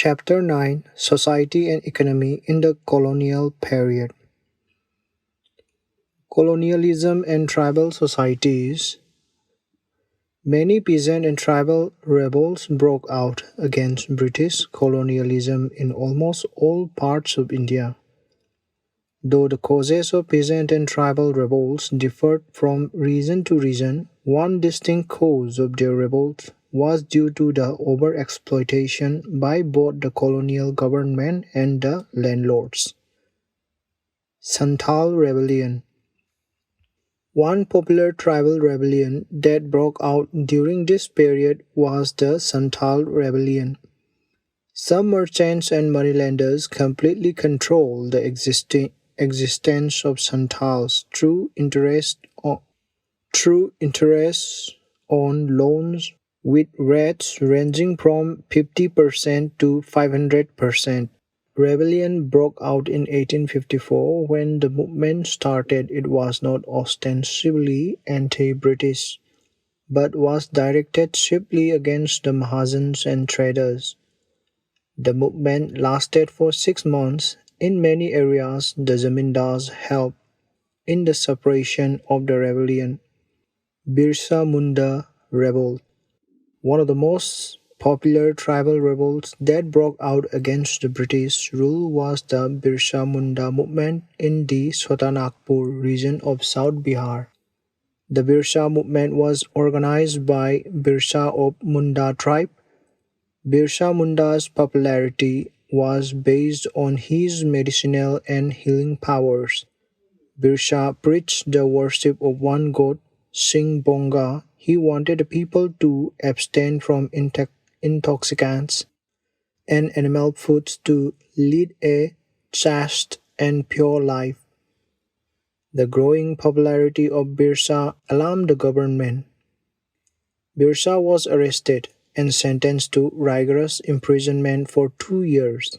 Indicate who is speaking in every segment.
Speaker 1: Chapter 9 Society and Economy in the Colonial Period. Colonialism and Tribal Societies. Many peasant and tribal rebels broke out against British colonialism in almost all parts of India. Though the causes of peasant and tribal revolts differed from region to region, one distinct cause of their revolts was due to the over-exploitation by both the colonial government and the landlords. Santhal Rebellion. One popular tribal rebellion that broke out during this period was the Santhal Rebellion. Some merchants and moneylenders completely controlled the existence of Santals through interest on loans with rates ranging from 50% to 500%. Rebellion broke out in 1854 when the movement started. It was not ostensibly anti-British, but was directed chiefly against the Mahajans and traders. The movement lasted for 6 months. In many areas, the zamindars helped in the suppression of the rebellion. Birsa Munda Revolt. One of the most popular tribal revolts that broke out against the British rule was the Birsa Munda movement in the Chotanagpur region of South Bihar. The Birsa movement was organized by Birsa of Munda tribe. Birsa Munda's popularity was based on his medicinal and healing powers. Birsa preached the worship of one god, Singh Bonga. He wanted the people to abstain from intoxicants and animal foods to lead a chaste and pure life. The growing popularity of Birsa alarmed the government. Birsa was arrested and sentenced to rigorous imprisonment for 2 years.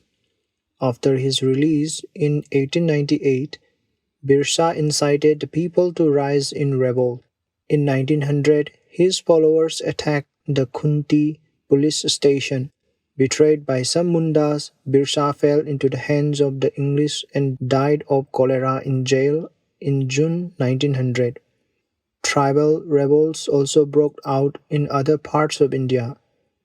Speaker 1: After his release in 1898, Birsa incited the people to rise in revolt. In 1900, his followers attacked the Khunti police station. Betrayed by some Mundas, Birsa fell into the hands of the English and died of cholera in jail in June 1900. Tribal revolts also broke out in other parts of India.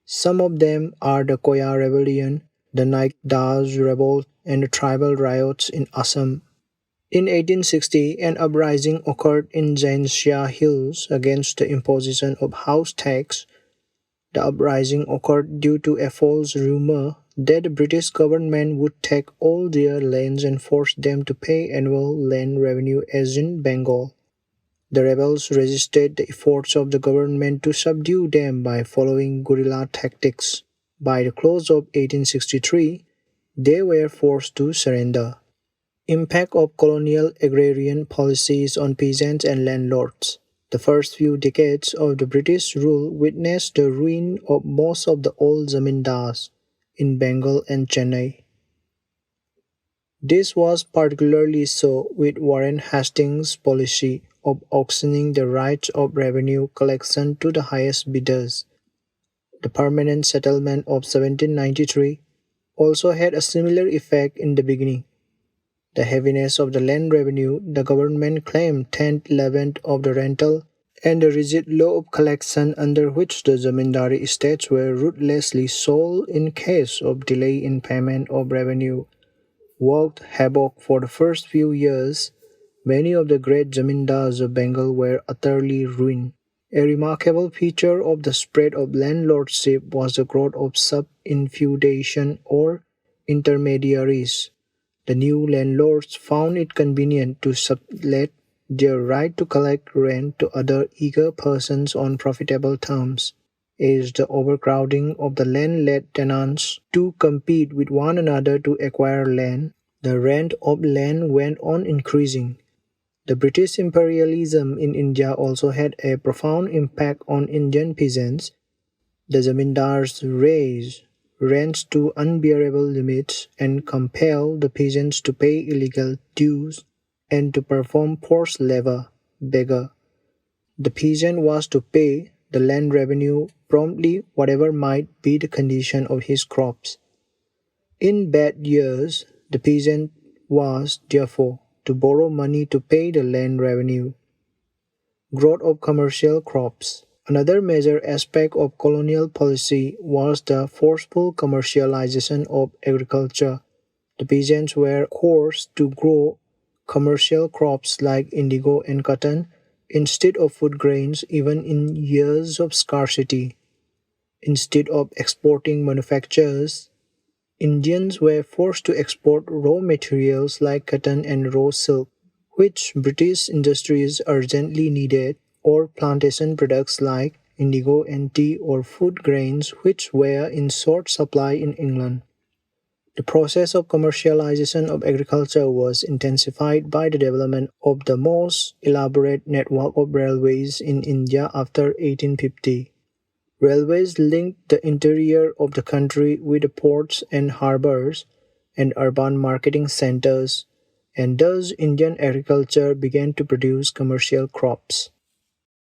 Speaker 1: Some of them are the Koya Rebellion, the Naik Das Revolt, and the tribal riots in Assam. In 1860, an uprising occurred in Jaintia Hills against the imposition of house tax. The uprising occurred due to a false rumor that the British government would take all their lands and force them to pay annual land revenue as in Bengal. The rebels resisted the efforts of the government to subdue them by following guerrilla tactics. By the close of 1863, they were forced to surrender. Impact of colonial agrarian policies on peasants and landlords. The first few decades of the British rule witnessed the ruin of most of the old zamindars in Bengal and Chennai. This was particularly so with Warren Hastings' policy of auctioning the rights of revenue collection to the highest bidders. The Permanent Settlement of 1793 also had a similar effect in the beginning. The heaviness of the land revenue, the government claimed 10/11 of the rental, and the rigid law of collection under which the zamindari estates were ruthlessly sold in case of delay in payment of revenue, worked havoc for the first few years. Many of the great zamindars of Bengal were utterly ruined. A remarkable feature of the spread of landlordship was the growth of sub-infeudation or intermediaries. The new landlords found it convenient to sublet their right to collect rent to other eager persons on profitable terms. As the overcrowding of the land led tenants to compete with one another to acquire land, the rent of land went on increasing. The British imperialism in India also had a profound impact on Indian peasants. The zamindars raised rents to unbearable limits and compelled the peasants to pay illegal dues and to perform forced labor, beggar. The peasant was to pay the land revenue promptly, whatever might be the condition of his crops. In bad years, the peasant was, therefore, to borrow money to pay the land revenue. Growth of commercial crops. Another major aspect of colonial policy was the forceful commercialization of agriculture. The peasants were forced to grow commercial crops like indigo and cotton instead of food grains even in years of scarcity. Instead of exporting manufactures, Indians were forced to export raw materials like cotton and raw silk, which British industries urgently needed, or plantation products like indigo and tea or food grains, which were in short supply in England. The process of commercialization of agriculture was intensified by the development of the most elaborate network of railways in India after 1850. Railways linked the interior of the country with the ports and harbors and urban marketing centers, and thus Indian agriculture began to produce commercial crops.